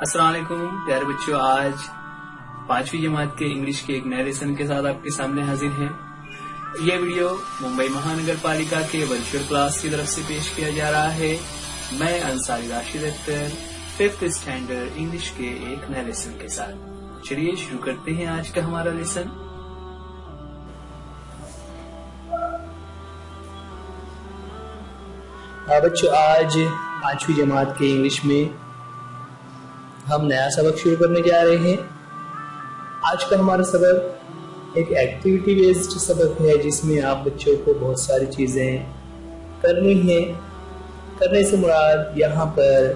अस्सलाम वालेकुम प्यारे बच्चों। आज 5वीं जमात के इंग्लिश के एक नए लेसन के साथ आपके सामने हाजिर हैं। यह वीडियो मुंबई महानगर पालिका के वर्चुअल क्लास की तरफ से पेश किया जा रहा है। मैं Ansari Rashid Akhtar 5th standard English के एक नए लेसन के साथ। चलिए शुरू करते हैं आज का हमारा लेसन। बच्चों, आज 5वीं जमात के इंग्लिश में हम नया सबक शुरू करने जा रहे हैं। आज का हमारा सबक एक एक्टिविटी बेस्ड सबक है, जिसमें आप बच्चों को बहुत सारी चीज़ें करनी है। करने से मुराद यहाँ पर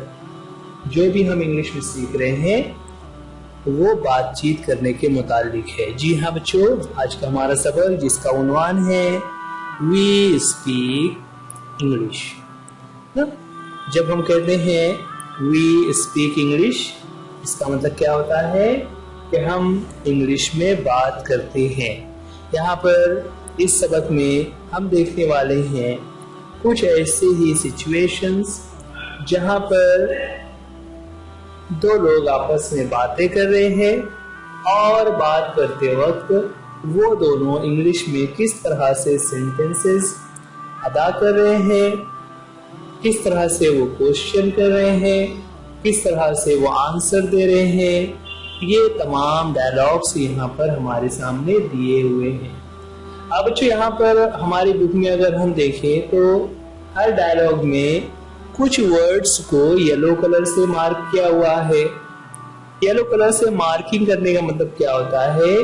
जो भी हम इंग्लिश में सीख रहे हैं वो बातचीत करने के मुतालिक है। जी हाँ बच्चों, आज का हमारा सबक जिसका उन्वान है वी स्पीक इंग्लिश। जब हम कहते हैं वी स्पीक इंग्लिश, इसका मतलब क्या होता है कि हम इंग्लिश में बात करते हैं। यहाँ पर इस सबक में हम देखने वाले हैं कुछ ऐसे ही सिचुएशंस जहाँ पर दो लोग आपस में बातें कर रहे हैं और बात करते वक्त वो दोनों इंग्लिश में किस तरह से सेंटेंसेस अदा कर रहे हैं, किस तरह से वो क्वेश्चन कर रहे हैं, किस तरह से वो आंसर दे रहे हैं। ये तमाम डायलॉग्स यहाँ पर हमारे सामने दिए हुए हैं। अब बच्चों, यहाँ पर हमारी बुक में अगर हम देखें तो हर डायलॉग में कुछ वर्ड्स को येलो कलर से मार्क किया हुआ है। येलो कलर से मार्किंग करने का मतलब क्या होता है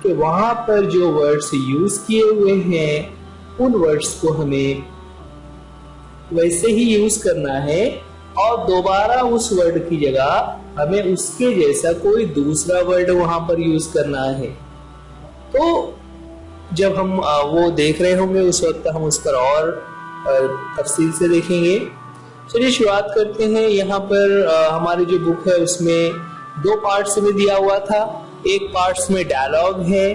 कि वहां पर जो वर्ड्स यूज किए हुए हैं उन वर्ड्स को हमें वैसे ही यूज करना है और दोबारा उस वर्ड की जगह हमें उसके जैसा कोई दूसरा वर्ड वहां पर यूज करना है। तो जब हम वो देख रहे होंगे उस वक्त हम उस पर और तफसील से देखेंगे। चलिए शुरुआत करते हैं। यहाँ पर हमारी जो बुक है उसमें 2 पार्ट्स में दिया हुआ था। एक पार्ट्स में डायलॉग है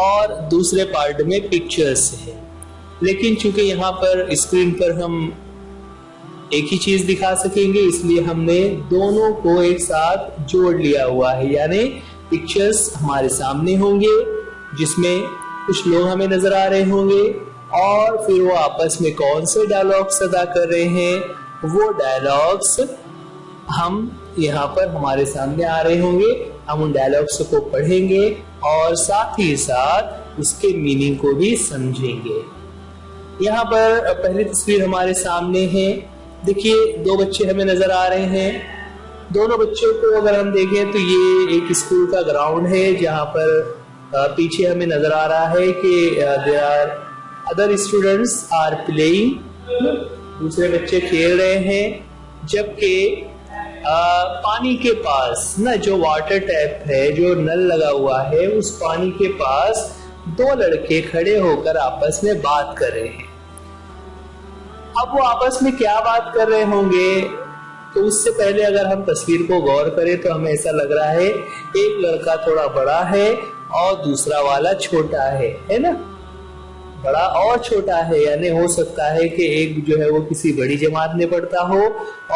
और दूसरे पार्ट में पिक्चर्स है। लेकिन चूंकि यहाँ पर स्क्रीन पर हम एक ही चीज दिखा सकेंगे, इसलिए हमने दोनों को एक साथ जोड़ लिया हुआ है। यानी पिक्चर्स हमारे सामने होंगे जिसमें कुछ लोग हमें नजर आ रहे होंगे और फिर वो आपस में कौन से डायलॉग्स अदा कर रहे हैं वो डायलॉग्स हम यहाँ पर हमारे सामने आ रहे होंगे। हम उन डायलॉग्स को पढ़ेंगे और साथ ही साथ उसके मीनिंग को भी समझेंगे। यहाँ पर पहली तस्वीर हमारे सामने है। देखिए, 2 बच्चे हमें नजर आ रहे हैं। दोनों बच्चों को अगर हम देखें तो ये एक स्कूल का ग्राउंड है जहाँ पर पीछे हमें नजर आ रहा है कि there are other students are playing. दूसरे बच्चे खेल रहे हैं, जबकि पानी के पास ना जो वाटर टैप है, जो नल लगा हुआ है, उस पानी के पास 2 लड़के खड़े होकर आपस में बात कर रहे हैं। अब वो आपस में क्या बात कर रहे होंगे तो उससे पहले अगर हम तस्वीर को गौर करें तो हमें ऐसा लग रहा है एक लड़का थोड़ा बड़ा है और दूसरा वाला छोटा है ना। बड़ा और छोटा है, यानी हो सकता है कि एक जो है वो किसी बड़ी जमात में पढ़ता हो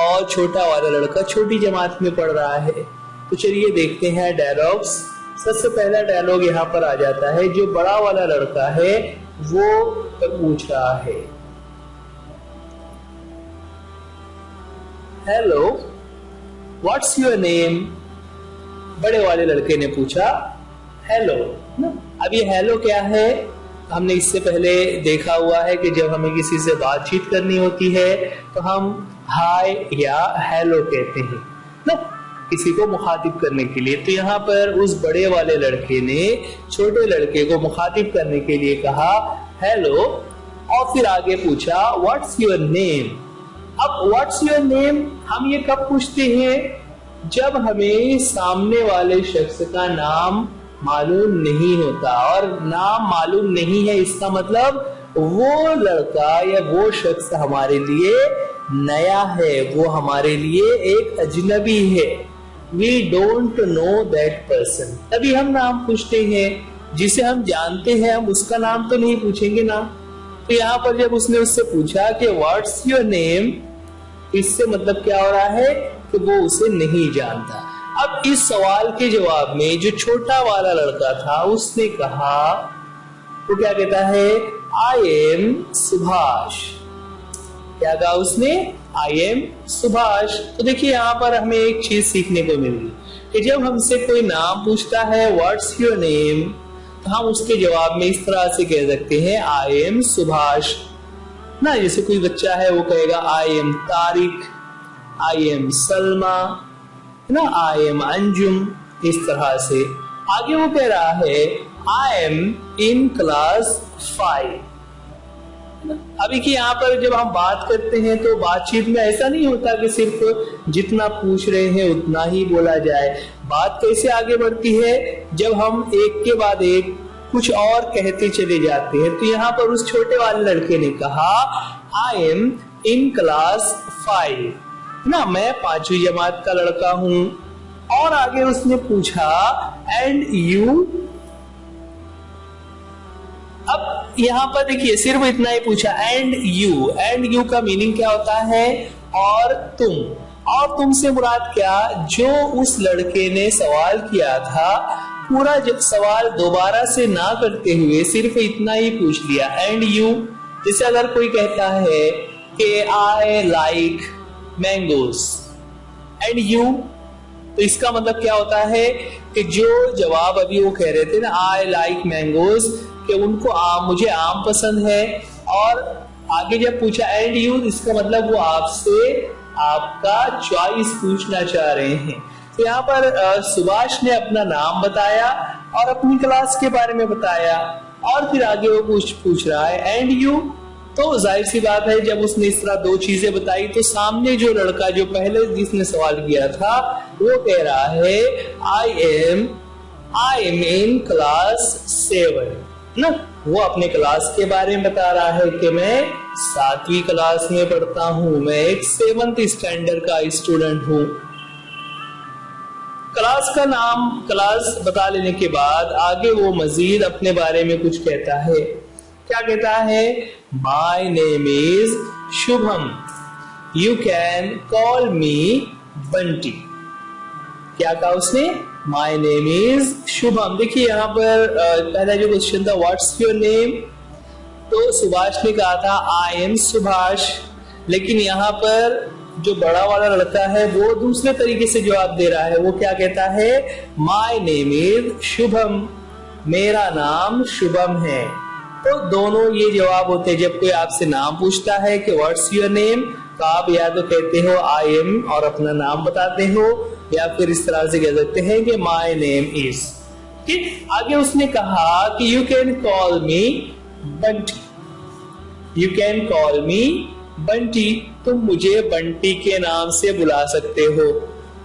और छोटा वाला लड़का छोटी जमात में पढ़ रहा है। तो चलिए देखते हैं डायलॉग्स। सबसे पहला डायलॉग यहाँ पर आ जाता है। जो बड़ा वाला लड़का है वो पूछ रहा है, हेलो व्हाट्स योर नेम। बड़े वाले लड़के ने पूछा हेलो ना। अब ये हेलो क्या है, हमने इससे पहले देखा हुआ है कि जब हमें किसी से बातचीत करनी होती है तो हम हाय या हेलो कहते हैं ना, किसी को मुखातिब करने के लिए। तो यहाँ पर उस बड़े वाले लड़के ने छोटे लड़के को मुखातिब करने के लिए कहा हेलो और फिर आगे पूछा व्हाट्स योर नेम। अब व्हाट्स योर नेम हम ये कब पूछते हैं, जब हमें सामने वाले शख्स का नाम मालूम नहीं होता। और नाम मालूम नहीं है इसका मतलब वो लड़का या वो शख्स हमारे लिए नया है, वो हमारे लिए एक अजनबी है। We don't know that person। तभी हम नाम पूछते हैं। जिसे हम जानते हैं हम उसका नाम तो नहीं पूछेंगे ना। तो यहाँ पर जब उसने उससे पूछा कि व्हाट्स योर नेम, इससे मतलब क्या हो रहा है कि वो उसे नहीं जानता। अब इस सवाल के जवाब में जो छोटा वाला लड़का था उसने कहा, वो क्या कहता है, आई एम सुभाष। क्या कहा उसने, आई एम सुभाष। तो देखिए यहाँ पर हमें एक चीज सीखने को मिल गई कि जब हमसे कोई नाम पूछता है व्हाट्स योर नेम, तो हम उसके जवाब में इस तरह से कह सकते हैं आई एम सुभाष ना। जैसे कोई बच्चा है वो कहेगा I am Tariq, I am Salma, ना, आई एम अंजुम, इस तरह से। आगे वो कह रहा है आई एम इन क्लास 5। अभी कि यहाँ पर जब हम बात करते हैं तो बातचीत में ऐसा नहीं होता कि सिर्फ जितना पूछ रहे हैं उतना ही बोला जाए। बात कैसे आगे बढ़ती है, जब हम एक के बाद एक कुछ और कहते चले जाते हैं। तो यहाँ पर उस छोटे वाले लड़के ने कहा आई एम इन क्लास 5, ना, मैं 5वीं जमात का लड़का हूं। और आगे उसने पूछा एंड यू। अब यहाँ पर देखिए सिर्फ इतना ही पूछा एंड यू। एंड यू का मीनिंग क्या होता है, और तुम। और तुमसे मुराद क्या, जो उस लड़के ने सवाल किया था पूरा सवाल दोबारा से ना करते हुए सिर्फ इतना ही पूछ लिया एंड यू। जैसे अगर कोई कहता है कि I like mangoes and you, तो इसका मतलब क्या होता है कि जो जवाब अभी वो कह रहे थे ना आई लाइक मैंगोज, कि उनको मुझे आम पसंद है, और आगे जब पूछा एंड यू, इसका मतलब वो आपसे आपका चॉइस पूछना चाह रहे हैं। तो यहाँ पर सुभाष ने अपना नाम बताया और अपनी क्लास के बारे में बताया, और फिर आगे वो पूछ रहा है एंड यू। तो जाहिर सी बात है जब उसने इस तरह दो चीजें बताई तो सामने जो लड़का जो पहले जिसने सवाल किया था वो कह रहा है आई एम इन क्लास 7 ना। वो अपने क्लास के बारे में बता रहा है कि मैं 7वीं क्लास में पढ़ता हूं, मैं एक 7th स्टैंडर्ड का स्टूडेंट हूं। क्लास का नाम क्लास बता लेने के बाद आगे वो मजीद अपने बारे में कुछ कहता है। क्या कहता है, my name is Shubham, you can call me Bunty. क्या कहा उसने, माई नेम इज शुभम। देखिए यहाँ पर पहला जो क्वेश्चन था व्हाट्स योर नेम, तो सुभाष ने कहा था आई एम सुभाष। लेकिन यहाँ पर जो बड़ा वाला लड़का है वो दूसरे तरीके से जवाब दे रहा है। वो क्या कहता है, माई नेम इज शुभम, मेरा नाम शुभम है। तो दोनों ये जवाब होते हैं। जब कोई आपसे नाम पूछता है कि व्हाट्स योर नेम, तो आप या तो कहते हो आई एम और अपना नाम बताते हो, या फिर इस तरह से कह सकते हैं कि माई नेम इज। ठीक, आगे उसने कहा कि you can call me Bunty, you can call me Bunty, तुम मुझे बंटी के नाम से बुला सकते हो।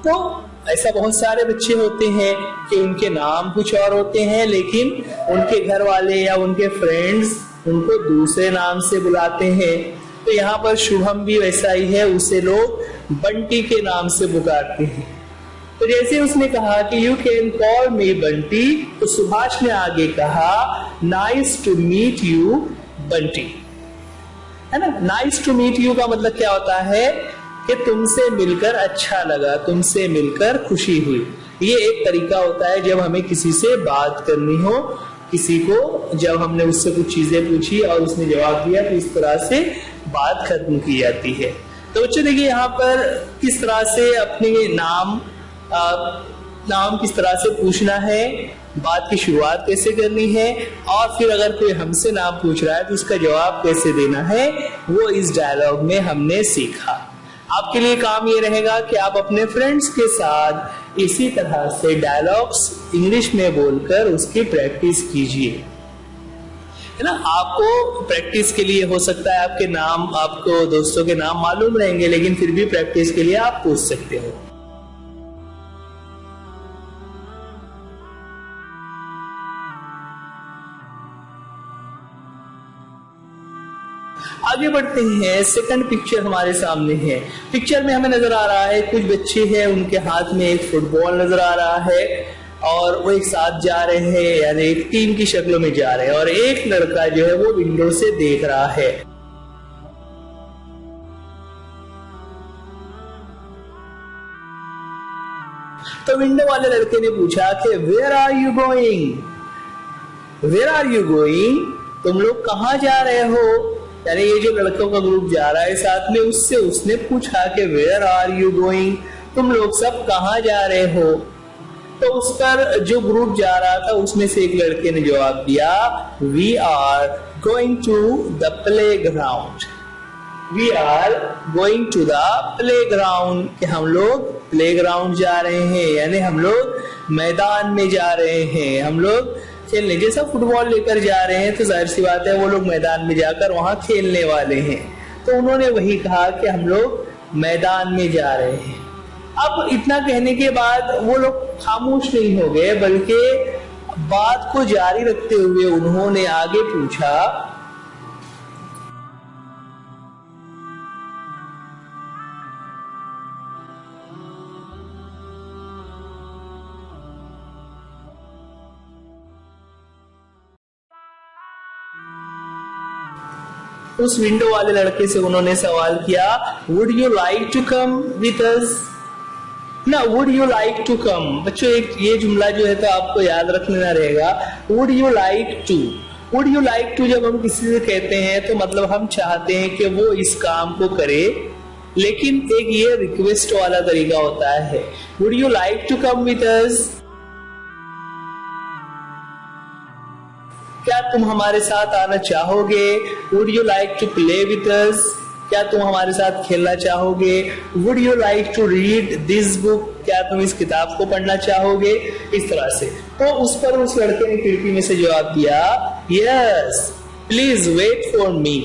तो ऐसा बहुत सारे बच्चे होते हैं कि उनके नाम कुछ और होते हैं, लेकिन उनके घर वाले या उनके फ्रेंड्स उनको दूसरे नाम से बुलाते हैं। तो यहाँ पर शुभम भी वैसा ही है, उसे लोग बंटी के नाम से पुकारते हैं। तो जैसे उसने कहा कि you can call me Bunty, तो सुभाष ने आगे कहा nice to meet you Bunty, है ना। नाइस टू मीट यू का मतलब क्या होता है कि तुमसे मिलकर अच्छा लगा, तुमसे मिलकर खुशी हुई। ये एक तरीका होता है जब हमें किसी से बात करनी हो, किसी को जब हमने उससे कुछ चीजें पूछी और उसने जवाब दिया, तो इस तरह से बात खत्म की जाती है। तो बच्चों देखिए यहाँ पर किस तरह से अपने नाम किस तरह से पूछना है, बात की शुरुआत कैसे करनी है, और फिर अगर कोई हमसे नाम पूछ रहा है तो उसका जवाब कैसे देना है, वो इस डायलॉग में हमने सीखा। आपके लिए काम ये रहेगा कि आप अपने फ्रेंड्स के साथ इसी तरह से डायलॉग्स इंग्लिश में बोलकर उसकी प्रैक्टिस कीजिए, है ना। आपको प्रैक्टिस के लिए हो सकता है आपके नाम, आपको दोस्तों के नाम मालूम रहेंगे, लेकिन फिर भी प्रैक्टिस के लिए आप पूछ सकते हो। आगे बढ़ते हैं। सेकंड पिक्चर हमारे सामने है। पिक्चर में हमें नजर आ रहा है कुछ बच्चे हैं, उनके हाथ में एक फुटबॉल नजर आ रहा है और वो एक साथ जा रहे हैं, यानी एक टीम की शक्लों में जा रहे हैं, और एक लड़का जो है वो विंडो से देख रहा है। तो विंडो वाले लड़के ने पूछा कि where are you going, where are you going, तुम लोग कहाँ जा रहे हो। यानी ये जो लड़कों का ग्रुप जा रहा है साथ में, उससे उसने पूछा कि वेयर आर यू गोइंग, तुम लोग सब कहाँ जा रहे हो। तो उस पर जो ग्रुप जा रहा था उसमें से एक लड़के ने जवाब दिया, we are going to the playground, we are going to the playground, कि हम लोग प्ले ग्राउंड जा रहे हैं, यानी हम लोग मैदान में जा रहे हैं, हम लोग खेलने, जैसा फुटबॉल लेकर जा रहे हैं तो जाहिर सी बात है वो लोग मैदान में जाकर वहां खेलने वाले हैं। तो उन्होंने वही कहा कि हम लोग मैदान में जा रहे हैं। अब इतना कहने के बाद वो लोग खामोश नहीं हो गए, बल्कि बात को जारी रखते हुए उन्होंने आगे पूछा, उस विंडो वाले लड़के से उन्होंने सवाल किया, would you like to come with us, ना would you like to come. बच्चों एक ये जुमला जो है तो आपको याद रख लेना रहेगा, would you like to, would you like to जब हम किसी से कहते हैं तो मतलब हम चाहते हैं कि वो इस काम को करे, लेकिन एक ये रिक्वेस्ट वाला तरीका होता है, would you like to come with us, क्या तुम हमारे साथ आना चाहोगे, would you like to play with us, क्या तुम हमारे साथ खेलना चाहोगे, would you like to read this book, क्या तुम इस किताब को पढ़ना चाहोगे, इस तरह से। तो उस पर उस लड़के ने खिड़की में से जवाब दिया, yes please wait for me,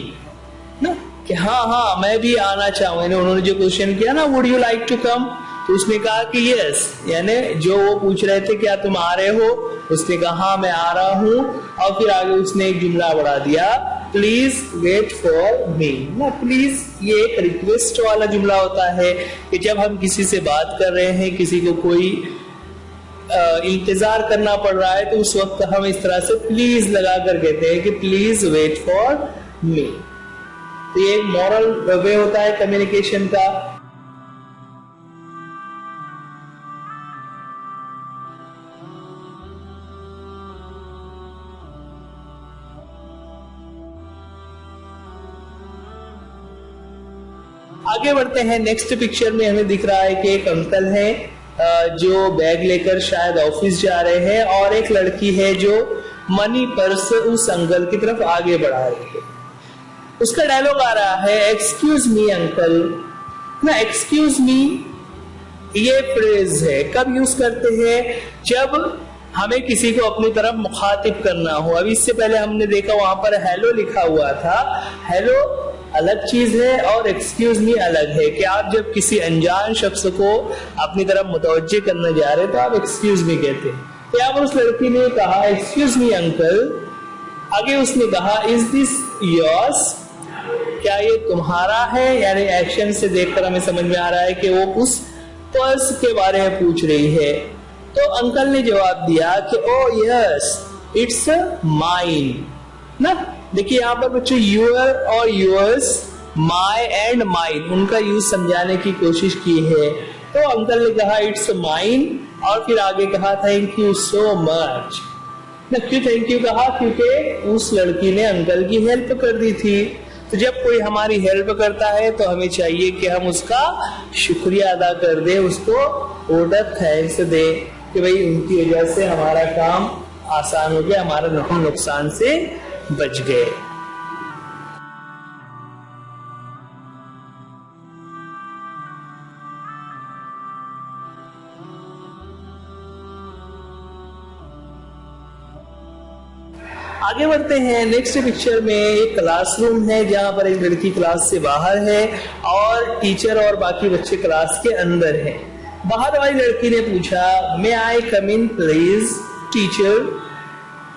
ना कि हाँ हाँ मैं भी आना चाहूंगा। उन्होंने जो क्वेश्चन किया ना, would you like to come, तो उसने कहा कि यस, यानी जो वो पूछ रहे थे क्या तुम आ रहे हो, उसने कहा हाँ मैं आ रहा हूं, और फिर आगे उसने एक जुमला बढ़ा दिया, प्लीज वेट फॉर मी। ना प्लीज ये एक रिक्वेस्ट वाला जुमला होता है कि जब हम किसी से बात कर रहे हैं, किसी को कोई इंतजार करना पड़ रहा है, तो उस वक्त हम इस तरह से प्लीज लगा कर कहते हैं कि प्लीज वेट फॉर मी। तो ये एक मॉरल वे होता है कम्युनिकेशन का। आगे बढ़ते हैं, नेक्स्ट पिक्चर में हमें दिख रहा है कि एक अंकल हैं जो बैग लेकर शायद ऑफिस जा रहे हैं, और एक लड़की है जो मनी पर्स उस अंकल की तरफ आगे बढ़ा रही है। उसका डायलॉग आ रहा है, एक्सक्यूज मी अंकल। ना एक्सक्यूज मी ये फ्रेज है, कब यूज करते हैं, जब हमें किसी को अपनी तरफ मुखातिब करना हो। अभी इससे पहले हमने देखा वहां पर हेलो लिखा हुआ था, हेलो अलग चीज है और एक्सक्यूज मी अलग है, कि आप जब किसी अनजान शख्स को अपनी तरफ मुतवज्जे करने जा रहे हैं तो आप एक्सक्यूज मी कहते हैं। तो यहाँ पर उस लड़की ने कहा एक्सक्यूज मी अंकल, आगे उसने कहा इज दिस योर्स, क्या ये तुम्हारा है, यानी एक्शन से देखकर हमें समझ में आ रहा है कि वो उस पर्स के बारे में पूछ रही है। तो अंकल ने जवाब दिया कि ओ यस इट्स माइन। ना देखिए यहाँ पर बच्चों यूर और यूर्स, माई एंड माइन, उनका यूज समझाने की कोशिश की है। तो अंकल ने कहा इट्स माइन, और फिर आगे कहा थैंक यू सो मच। ना क्यों थैंक यू कहा, क्योंकि उस लड़की ने अंकल की हेल्प कर दी थी। तो जब कोई हमारी हेल्प करता है तो हमें चाहिए कि हम उसका शुक्रिया अदा कर दे, उसको ऑर्डर थैंक्स दे कि भाई उनकी वजह से हमारा काम आसान हो गया, हमारा हम नुकसान से बच गए। आगे बढ़ते हैं, नेक्स्ट पिक्चर में एक क्लासरूम है जहां पर एक लड़की क्लास से बाहर है और टीचर और बाकी बच्चे क्लास के अंदर हैं। बाहर वाली लड़की ने पूछा मे I come in please teacher,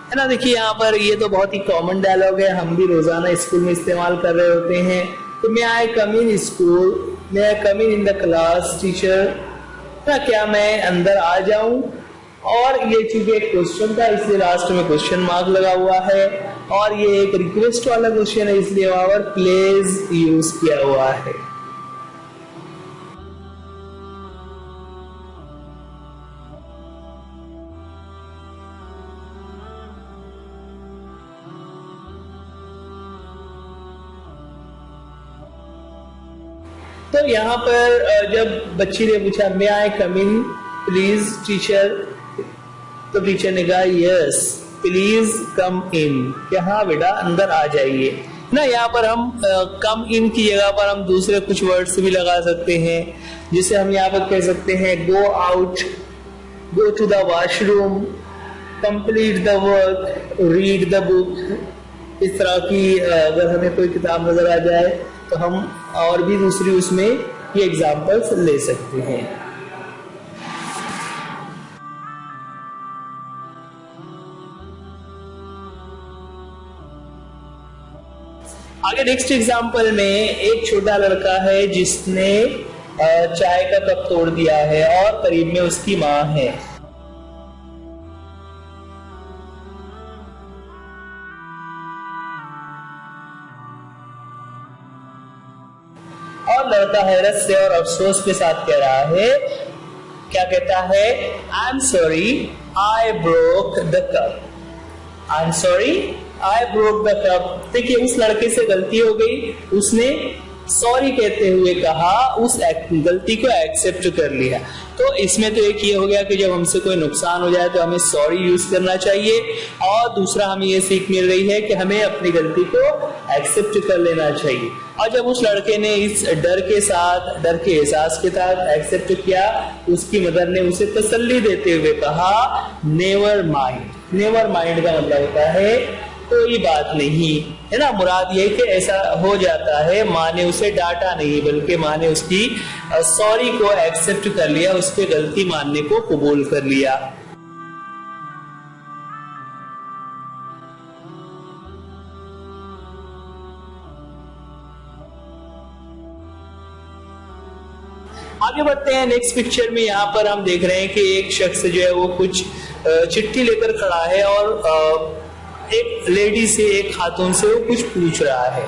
है ना। देखिए यहाँ पर ये तो बहुत ही कॉमन डायलॉग है, हम भी रोजाना स्कूल में इस्तेमाल कर रहे होते हैं। तो may I come in school, may I come in the class teacher, क्या मैं अंदर आ जाऊं। और ये चूंकि एक क्वेश्चन था इसलिए लास्ट में क्वेश्चन मार्क लगा हुआ है, और ये एक रिक्वेस्ट वाला क्वेश्चन है इसलिए वहां पर प्लीज यूज किया हुआ है। तो यहाँ पर जब बच्ची ने पूछा मे I come in please teacher, तो टीचर ने कहा यस प्लीज कम इन, कि हाँ बेटा अंदर आ जाइए ना। यहाँ पर हम कम इन की जगह पर हम दूसरे कुछ वर्ड्स भी लगा सकते हैं, जिसे हम यहाँ पर कह सकते हैं go out, go to the washroom, complete the work, read the book. इस तरह की अगर हमें कोई किताब नजर आ जाए तो हम और भी दूसरी उसमें ये एग्जाम्पल्स ले सकते हैं। आगे नेक्स्ट एग्जाम्पल में एक छोटा लड़का है जिसने चाय का कप तोड़ दिया है और करीब में उसकी माँ है। और लड़का हैरत से और अफसोस के साथ कह रहा है, क्या कहता है, I am sorry I broke the cup, I am sorry I broke the cup. देखिए उस लड़के से गलती हो गई, उसने सॉरी कहते हुए कहा, उस गलती को एक्सेप्ट कर लिया। तो इसमें तो एक ये हो गया कि जब हमसे कोई नुकसान हो जाए तो हमें सॉरी यूज करना चाहिए, और दूसरा हमें ये सीख मिल रही है कि हमें अपनी गलती को एक्सेप्ट कर लेना चाहिए। और जब उस लड़के ने इस डर के साथ, डर के एहसास के साथ एक्सेप्ट किया, उसकी मदर ने उसे तसल्ली देते हुए कहा नेवर माइंड। नेवर माइंड का मतलब होता है कोई बात नहीं, है ना। मुराद ये कि ऐसा हो जाता है, माँ ने उसे डांटा नहीं बल्कि माँ ने उसकी सॉरी को एक्सेप्ट कर लिया, उसके गलती मानने को कबूल कर लिया। आगे बढ़ते हैं नेक्स्ट पिक्चर में। यहाँ पर हम देख रहे हैं कि एक शख्स जो है वो कुछ चिट्ठी लेकर खड़ा है और एक लेडी से, एक खातून से वो कुछ पूछ रहा है।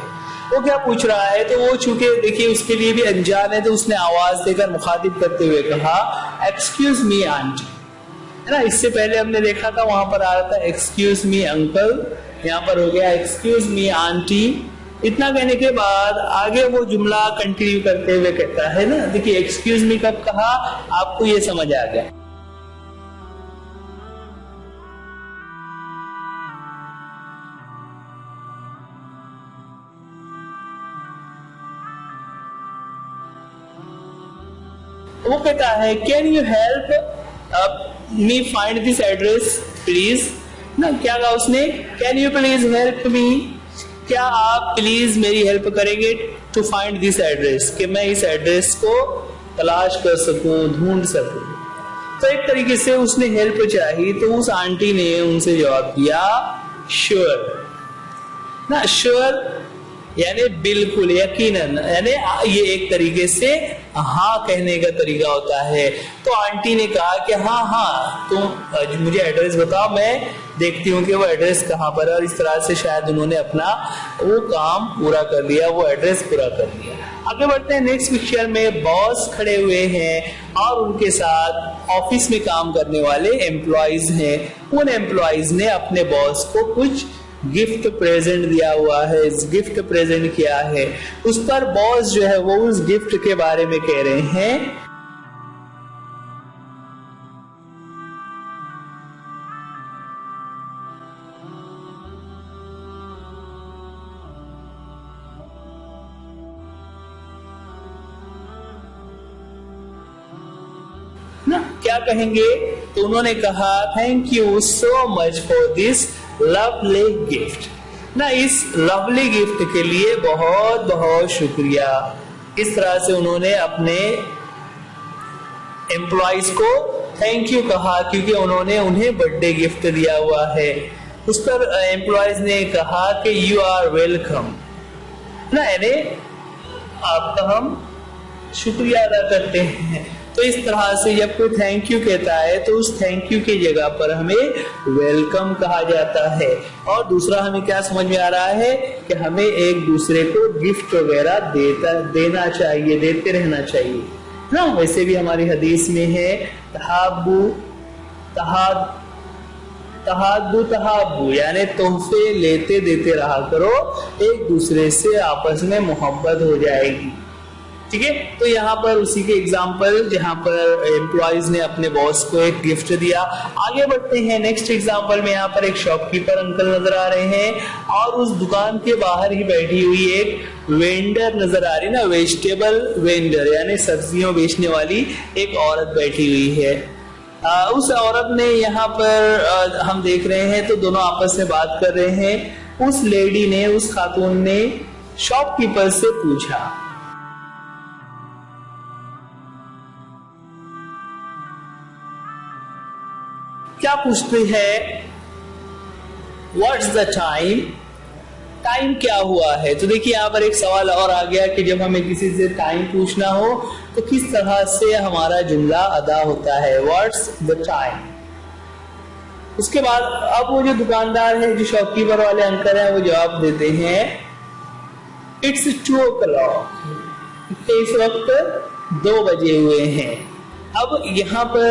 वो क्या पूछ रहा है, तो वो चूंकि देखिए उसके लिए भी अनजान है, तो उसने आवाज देकर मुखातिब करते हुए कहा एक्सक्यूज मी आंटी, है ना। इससे पहले हमने देखा था वहां पर आ रहा था एक्सक्यूज मी अंकल, यहाँ पर हो गया एक्सक्यूज मी आंटी। इतना कहने के बाद आगे वो जुमला कंटिन्यू करते हुए कहता है ना, देखिए एक्सक्यूज मी कब कहा आपको ये समझ आ गया। वो कहता है can you help me find this address please, ना क्या कहा उसने, can you please help me, क्या आप प्लीज मेरी हेल्प करेंगे टू फाइंड दिस एड्रेस, कि मैं इस एड्रेस को तलाश कर सकूं, ढूंढ सकूं। तो एक तरीके से उसने हेल्प चाही, तो उस आंटी ने उनसे जवाब दिया श्योर, ना श्योर यानी बिल्कुल, यकीनन, यानी ये एक तरीके से हाँ कहने का तरीका होता है। तो आंटी ने कहा कि हाँ हाँ तुम मुझे एड्रेस बताओ, मैं देखती हूँ कि वो एड्रेस कहाँ पर है। और इस तरह से शायद उन्होंने अपना वो काम पूरा कर लिया, वो एड्रेस पूरा कर लिया। आगे बढ़ते हैं नेक्स्ट पिक्चर में। बॉस खड़े हुए हैं और उनके साथ ऑफिस में काम करने वाले एम्प्लॉइज हैं। उन एम्प्लॉइज ने अपने बॉस को कुछ गिफ्ट प्रेजेंट दिया हुआ है, गिफ्ट प्रेजेंट किया है। उस पर बॉस जो है वो उस गिफ्ट के बारे में कह रहे हैं ना, क्या कहेंगे, तो उन्होंने कहा thank you so much for this lovely gift, ना इस लवली गिफ्ट के लिए बहुत बहुत शुक्रिया। इस तरह से उन्होंने अपने एम्प्लॉइज को थैंक यू कहा, क्योंकि उन्होंने उन्हें बर्थडे गिफ्ट दिया हुआ है। उस पर एम्प्लॉइज ने कहा कि यू आर वेलकम, ना यानी आपका हम शुक्रिया अदा करते हैं। तो इस तरह से जब कोई थैंक यू कहता है तो उस थैंक यू की जगह पर हमें वेलकम कहा जाता है। और दूसरा हमें क्या समझ में आ रहा है कि हमें एक दूसरे को गिफ्ट वगैरह देना चाहिए, देते रहना चाहिए ना। वैसे भी हमारी हदीस में है तहाबू तहाबू, यानी तोहफे लेते देते रहा करो, एक दूसरे से आपस में मोहब्बत हो जाएगी। ठीक है। तो यहाँ पर उसी के एग्जाम्पल जहाँ पर एम्प्लॉयज ने अपने बॉस को एक गिफ्ट दिया। आगे बढ़ते हैं नेक्स्ट एग्जाम्पल में। यहाँ पर एक शॉपकीपर अंकल नजर आ रहे हैं और उस दुकान के बाहर ही बैठी हुई एक वेंडर नजर आ रही है ना, वेजिटेबल वेंडर यानी सब्जियों बेचने वाली एक औरत बैठी हुई है। उस औरत ने यहाँ पर हम देख रहे हैं तो दोनों आपस में बात कर रहे हैं। उस लेडी ने, उस खातून ने शॉपकीपर से पूछा, क्या पूछती है, व्हाट्स द टाइम, टाइम क्या हुआ है। तो देखिए यहाँ पर एक सवाल और आ गया कि जब हमें किसी से टाइम पूछना हो तो किस तरह से हमारा जुमला अदा होता है, व्हाट्स द टाइम। उसके बाद अब वो जो दुकानदार है, जो शॉपकीपर वाले अंकल हैं, वो जवाब देते हैं, इट्स 2 o'clock, इस वक्त 2 बजे हुए हैं। अब यहाँ पर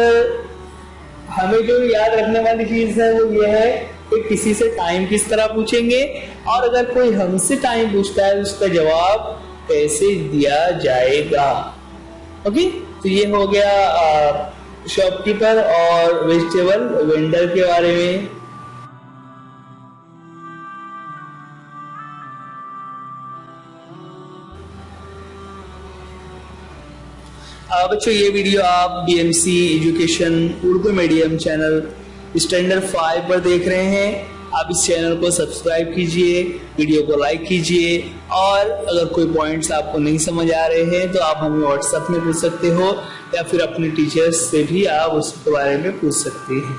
हमें जो याद रखने वाली चीज है वो ये है कि किसी से टाइम किस तरह पूछेंगे और अगर कोई हमसे टाइम पूछता है उसका जवाब कैसे दिया जाएगा। ओके, तो ये हो गया शॉपकीपर और वेजिटेबल वेंडर के बारे में। बच्चों ये वीडियो आप BMC education Urdu medium channel standard 5 पर देख रहे हैं। आप इस चैनल को सब्सक्राइब कीजिए, वीडियो को लाइक कीजिए और अगर कोई पॉइंट्स आपको नहीं समझ आ रहे हैं तो आप हमें व्हाट्सएप में पूछ सकते हो या फिर अपने टीचर्स से भी आप उसके बारे में पूछ सकते हैं।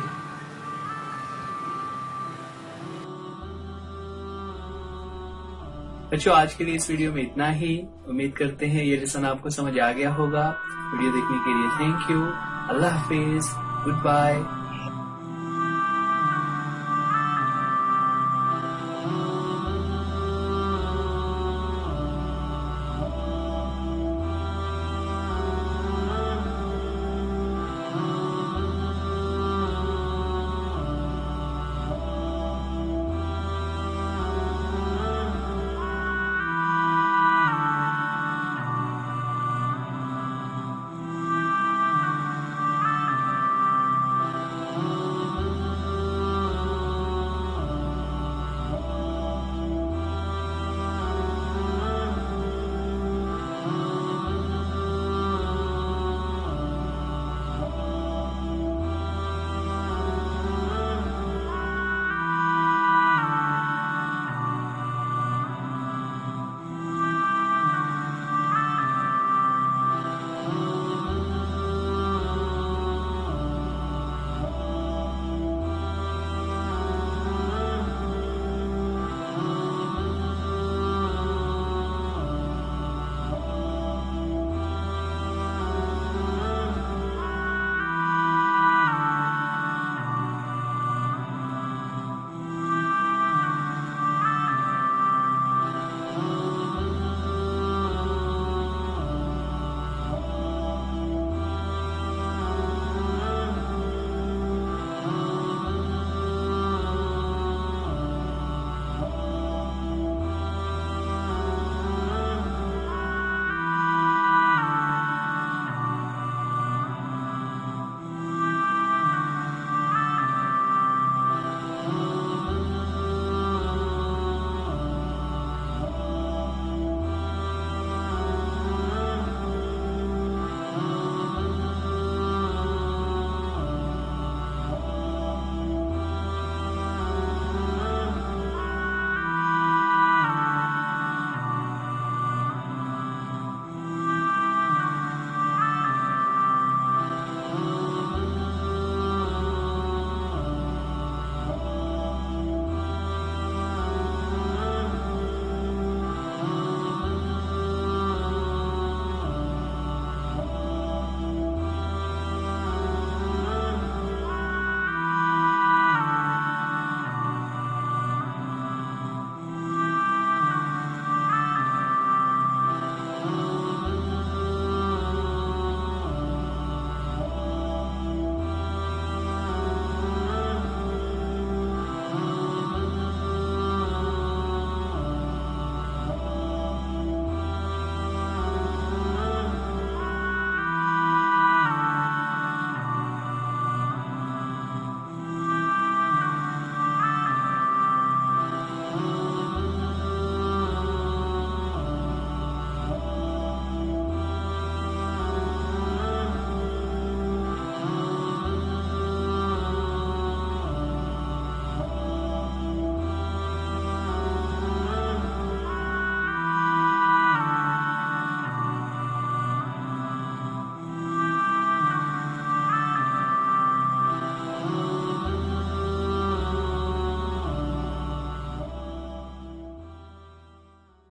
बच्चों आज के लिए इस वीडियो में इतना ही। उम्मीद करते हैं ये लेसन आपको समझ आ गया होगा। वीडियो देखने के लिए थैंक यू। अल्लाह हाफिज, गुड बाय।